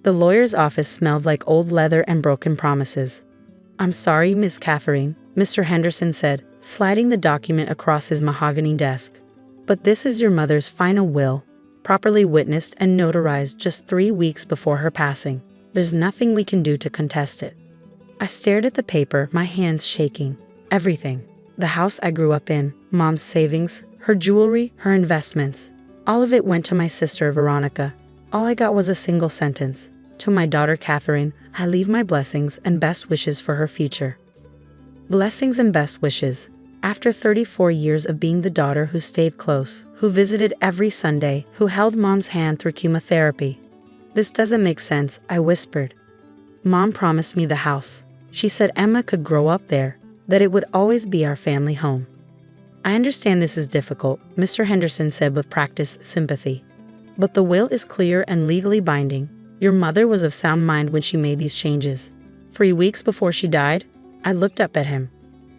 The lawyer's office smelled like old leather and broken promises. "I'm sorry, Miss Catherine," Mr. Henderson said, sliding the document across his mahogany desk. "But this is your mother's final will, properly witnessed and notarized just 3 weeks before her passing. There's nothing we can do to contest it." I stared at the paper, my hands shaking. Everything. The house I grew up in, Mom's savings, her jewelry, her investments. All of it went to my sister, Veronica. All I got was a single sentence. "To my daughter, Catherine, I leave my blessings and best wishes for her future." Blessings and best wishes. After 34 years of being the daughter who stayed close, who visited every Sunday, who held Mom's hand through chemotherapy. "This doesn't make sense," I whispered. "Mom promised me the house. She said Emma could grow up there, that it would always be our family home." "I understand this is difficult," Mr. Henderson said with practiced sympathy. "But the will is clear and legally binding. Your mother was of sound mind when she made these changes. 3 weeks before she died?" I looked up at him.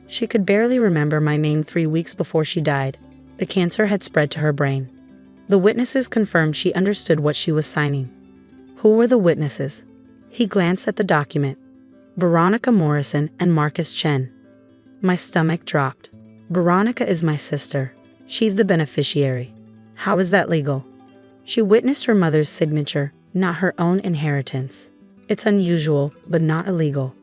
She could barely remember my name 3 weeks before she died. The cancer had spread to her brain. The witnesses confirmed she understood what she was signing. Who were the witnesses? He glanced at the document. Veronica Morrison and Marcus Chen. My stomach dropped. Veronica is my sister. She's the beneficiary. How is that legal? She witnessed her mother's signature, not her own inheritance. It's unusual, but not illegal.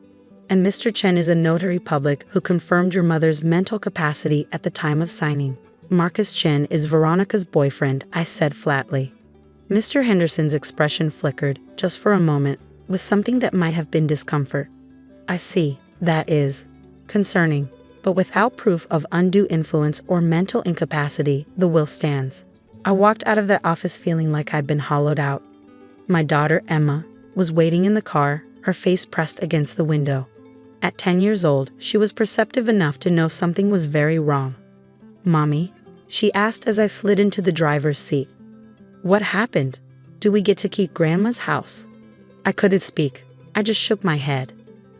And Mr. Chen is a notary public who confirmed your mother's mental capacity at the time of signing. Marcus Chen is Veronica's boyfriend, I said flatly. Mr. Henderson's expression flickered, just for a moment, with something that might have been discomfort. "I see. That is concerning. But without proof of undue influence or mental incapacity, the will stands." I walked out of that office feeling like I'd been hollowed out. My daughter, Emma, was waiting in the car, her face pressed against the window. At 10 years old, she was perceptive enough to know something was very wrong. "Mommy?" she asked as I slid into the driver's seat. "What happened? Do we get to keep Grandma's house?" I couldn't speak. I just shook my head.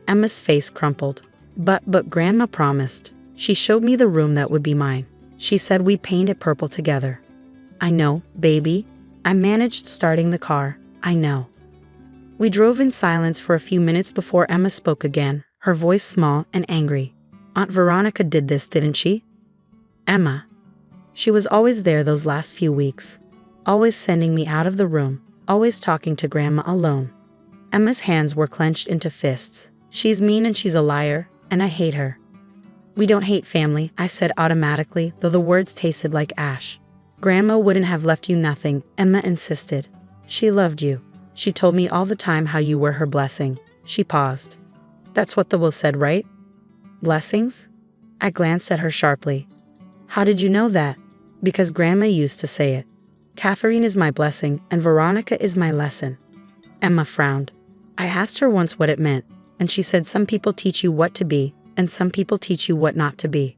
Emma's face crumpled. But Grandma promised. She showed me the room that would be mine. She said we'd paint it purple together. "I know, baby." I managed starting the car. "I know." We drove in silence for a few minutes before Emma spoke again, her voice small and angry. "Aunt Veronica did this, didn't she?" "Emma." She was always there those last few weeks. Always sending me out of the room. Always talking to Grandma alone. Emma's hands were clenched into fists. "She's mean and she's a liar, and I hate her." "We don't hate family," I said automatically, though the words tasted like ash. "Grandma wouldn't have left you nothing," Emma insisted. "She loved you. She told me all the time how you were her blessing." She paused. "That's what the will said, right?" "Blessings?" I glanced at her sharply. "How did you know that?" "Because Grandma used to say it. Catherine is my blessing and Veronica is my lesson." Emma frowned. I asked her once what it meant, and she said some people teach you what to be, and some people teach you what not to be.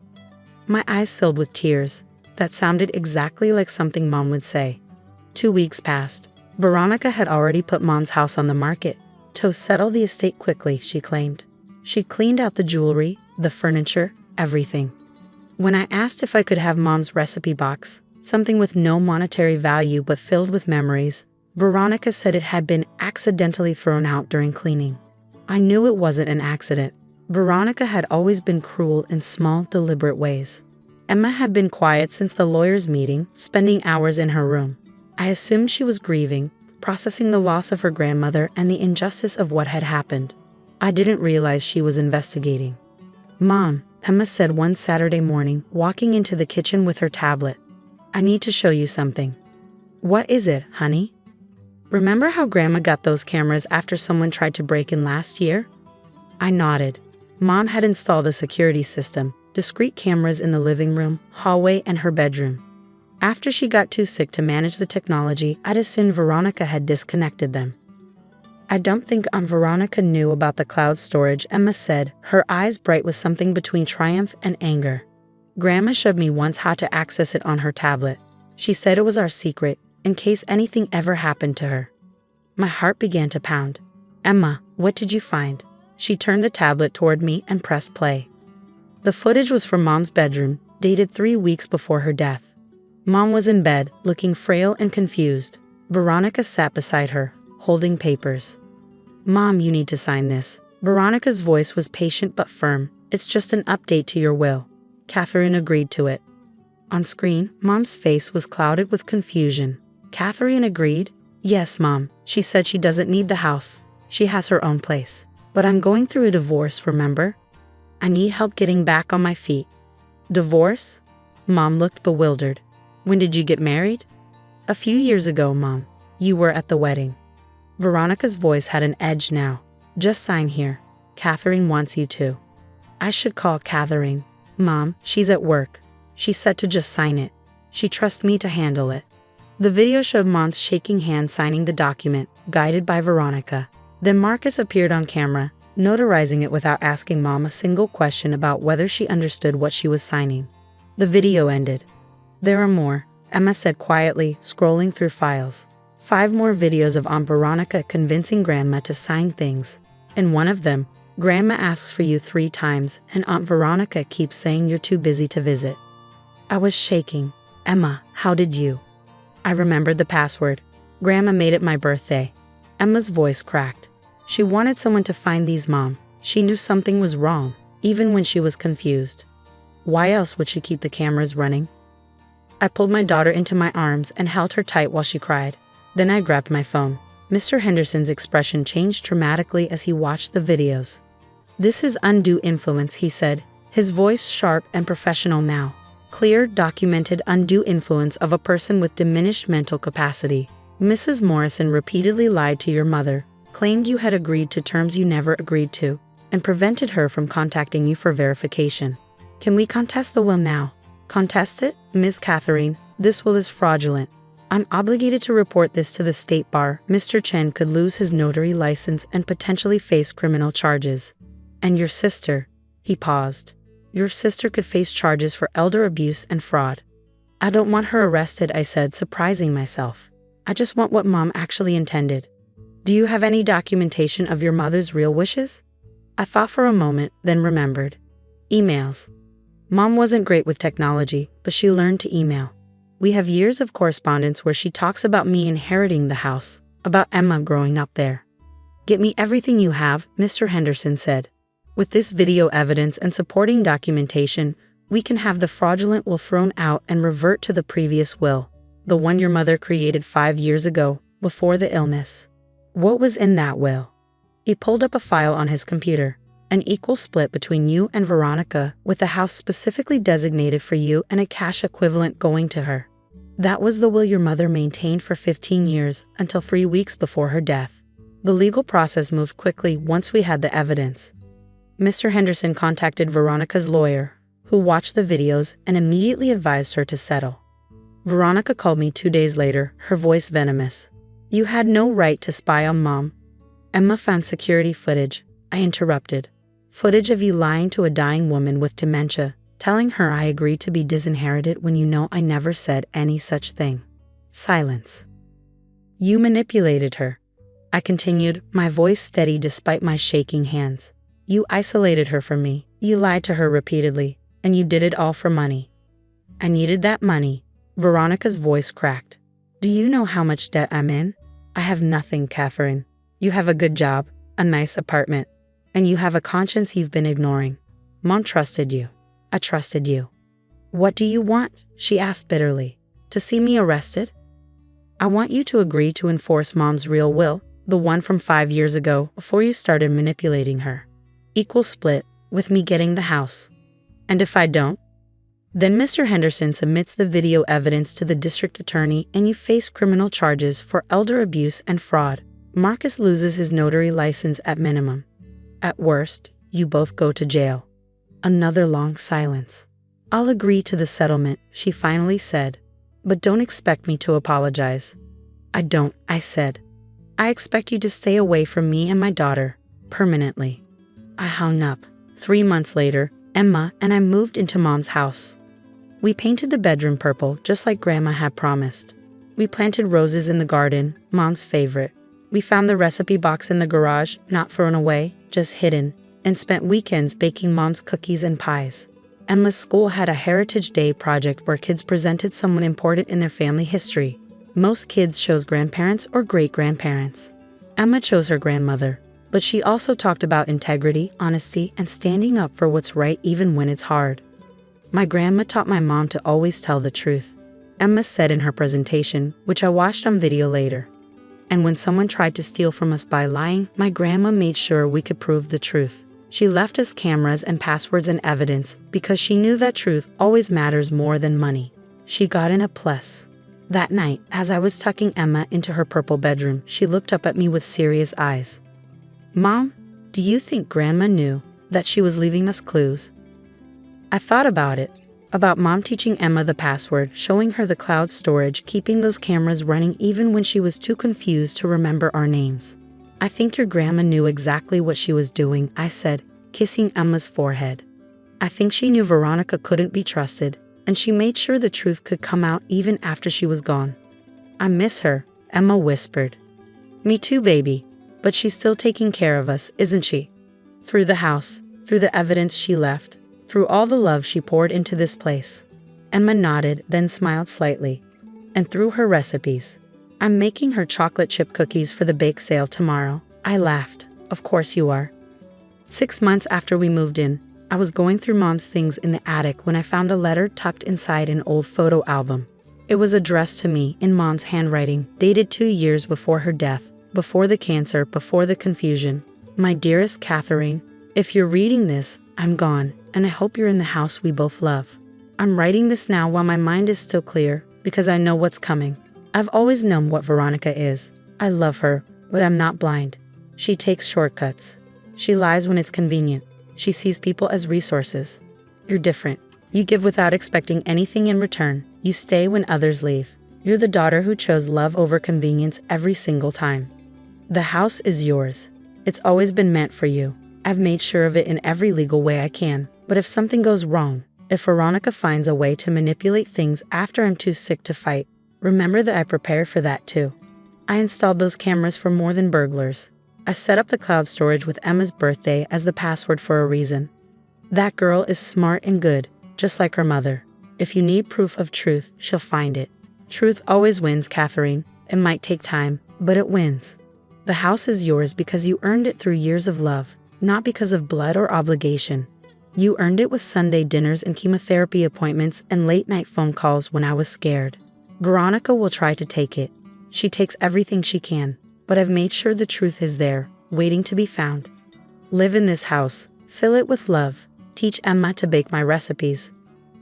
My eyes filled with tears. That sounded exactly like something Mom would say. 2 weeks passed. Veronica had already put Mom's house on the market. To settle the estate quickly, she claimed. She cleaned out the jewelry, the furniture, everything. When I asked if I could have Mom's recipe box, something with no monetary value but filled with memories, Veronica said it had been accidentally thrown out during cleaning. I knew it wasn't an accident. Veronica had always been cruel in small, deliberate ways. Emma had been quiet since the lawyer's meeting, spending hours in her room. I assumed she was grieving, processing the loss of her grandmother and the injustice of what had happened. I didn't realize she was investigating. "Mom," Emma said one Saturday morning, walking into the kitchen with her tablet. "I need to show you something." "What is it, honey?" "Remember how Grandma got those cameras after someone tried to break in last year?" I nodded. Mom had installed a security system, discrete cameras in the living room, hallway, and her bedroom. After she got too sick to manage the technology, I'd assumed Veronica had disconnected them. "I don't think Aunt Veronica knew about the cloud storage," Emma said, her eyes bright with something between triumph and anger. "Grandma showed me once how to access it on her tablet. She said it was our secret, in case anything ever happened to her." My heart began to pound. "Emma, what did you find?" She turned the tablet toward me and pressed play. The footage was from Mom's bedroom, dated 3 weeks before her death. Mom was in bed, looking frail and confused. Veronica sat beside her, holding papers. Mom, you need to sign this. Veronica's voice was patient but firm. It's just an update to your will. Catherine agreed to it. On screen, Mom's face was clouded with confusion. Catherine agreed? Yes, Mom. She said she doesn't need the house. She has her own place. But I'm going through a divorce, remember? I need help getting back on my feet. Divorce? Mom looked bewildered. When did you get married? A few years ago, Mom. You were at the wedding. Veronica's voice had an edge now. Just sign here. Catherine wants you to. I should call Catherine. Mom, she's at work. She said to just sign it. She trusts me to handle it. The video showed Mom's shaking hand signing the document, guided by Veronica. Then Marcus appeared on camera, notarizing it without asking Mom a single question about whether she understood what she was signing. The video ended. There are more, Emma said quietly, scrolling through files. 5 more videos of Aunt Veronica convincing Grandma to sign things. In one of them, Grandma asks for you 3 times, and Aunt Veronica keeps saying you're too busy to visit. I was shaking. Emma, how did you? I remembered the password. Grandma made it my birthday. Emma's voice cracked. She wanted someone to find these, Mom. She knew something was wrong, even when she was confused. Why else would she keep the cameras running? I pulled my daughter into my arms and held her tight while she cried. Then I grabbed my phone. Mr. Henderson's expression changed dramatically as he watched the videos. This is undue influence, he said, his voice sharp and professional now. Clear, documented undue influence of a person with diminished mental capacity. Mrs. Morrison repeatedly lied to your mother, claimed you had agreed to terms you never agreed to, and prevented her from contacting you for verification. Can we contest the will now? Contest it? Miss Catherine, this will is fraudulent. I'm obligated to report this to the State Bar. Mr. Chen could lose his notary license and potentially face criminal charges. And your sister, he paused. Your sister could face charges for elder abuse and fraud. I don't want her arrested, I said, surprising myself. I just want what Mom actually intended. Do you have any documentation of your mother's real wishes? I thought for a moment, then remembered. Emails. Mom wasn't great with technology, but she learned to email. We have years of correspondence where she talks about me inheriting the house, about Emma growing up there. Get me everything you have, Mr. Henderson said. With this video evidence and supporting documentation, we can have the fraudulent will thrown out and revert to the previous will, the one your mother created 5 years ago, before the illness. What was in that will? He pulled up a file on his computer. An equal split between you and Veronica, with a house specifically designated for you and a cash equivalent going to her. That was the will your mother maintained for 15 years, until 3 weeks before her death. The legal process moved quickly once we had the evidence. Mr. Henderson contacted Veronica's lawyer, who watched the videos and immediately advised her to settle. Veronica called me 2 days later, her voice venomous. You had no right to spy on Mom. Emma found security footage. I interrupted. Footage of you lying to a dying woman with dementia, telling her I agreed to be disinherited when you know I never said any such thing. Silence. You manipulated her. I continued, my voice steady despite my shaking hands. You isolated her from me. You lied to her repeatedly, and you did it all for money. I needed that money. Veronica's voice cracked. Do you know how much debt I'm in? I have nothing, Catherine. You have a good job, a nice apartment, and you have a conscience you've been ignoring. Mom trusted you. I trusted you. What do you want? She asked bitterly. To see me arrested? I want you to agree to enforce Mom's real will, the one from 5 years ago, before you started manipulating her. Equal split, with me getting the house. And if I don't? Then Mr. Henderson submits the video evidence to the district attorney and you face criminal charges for elder abuse and fraud. Marcus loses his notary license at minimum. At worst, you both go to jail. Another long silence. I'll agree to the settlement, she finally said. But don't expect me to apologize. I don't, I said. I expect you to stay away from me and my daughter, permanently. I hung up. 3 months later, Emma and I moved into Mom's house. We painted the bedroom purple, just like Grandma had promised. We planted roses in the garden, Mom's favorite. We found the recipe box in the garage, not thrown away, just hidden, and spent weekends baking Mom's cookies and pies. Emma's school had a Heritage Day project where kids presented someone important in their family history. Most kids chose grandparents or great-grandparents. Emma chose her grandmother, but she also talked about integrity, honesty, and standing up for what's right even when it's hard. My grandma taught my mom to always tell the truth, Emma said in her presentation, which I watched on video later. And when someone tried to steal from us by lying, my grandma made sure we could prove the truth. She left us cameras and passwords and evidence because she knew that truth always matters more than money. She got in a plus. That night, as I was tucking Emma into her purple bedroom, she looked up at me with serious eyes. Mom, do you think Grandma knew that she was leaving us clues? I thought about it. About Mom teaching Emma the password, showing her the cloud storage, keeping those cameras running even when she was too confused to remember our names. I think your grandma knew exactly what she was doing, I said, kissing Emma's forehead. I think she knew Veronica couldn't be trusted, and she made sure the truth could come out even after she was gone. I miss her, Emma whispered. Me too, baby, but she's still taking care of us, isn't she? Through the house, through the evidence she left, through all the love she poured into this place. Emma nodded, then smiled slightly. And through her recipes. I'm making her chocolate chip cookies for the bake sale tomorrow. I laughed. Of course you are. 6 months after we moved in, I was going through Mom's things in the attic when I found a letter tucked inside an old photo album. It was addressed to me in Mom's handwriting, dated 2 years before her death, before the cancer, before the confusion. My dearest Catherine, if you're reading this, I'm gone, and I hope you're in the house we both love. I'm writing this now while my mind is still clear, because I know what's coming. I've always known what Veronica is. I love her, but I'm not blind. She takes shortcuts. She lies when it's convenient. She sees people as resources. You're different. You give without expecting anything in return. You stay when others leave. You're the daughter who chose love over convenience every single time. The house is yours. It's always been meant for you. I've made sure of it in every legal way I can. But if something goes wrong, if Veronica finds a way to manipulate things after I'm too sick to fight, remember that I prepared for that too. I installed those cameras for more than burglars. I set up the cloud storage with Emma's birthday as the password for a reason. That girl is smart and good, just like her mother. If you need proof of truth, she'll find it. Truth always wins, Catherine. It might take time, but it wins. The house is yours because you earned it through years of love, not because of blood or obligation. You earned it with Sunday dinners and chemotherapy appointments and late-night phone calls when I was scared. Veronica will try to take it. She takes everything she can, but I've made sure the truth is there, waiting to be found. Live in this house. Fill it with love. Teach Emma to bake my recipes.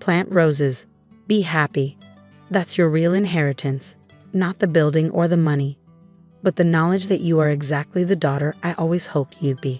Plant roses. Be happy. That's your real inheritance, not the building or the money, but the knowledge that you are exactly the daughter I always hoped you'd be.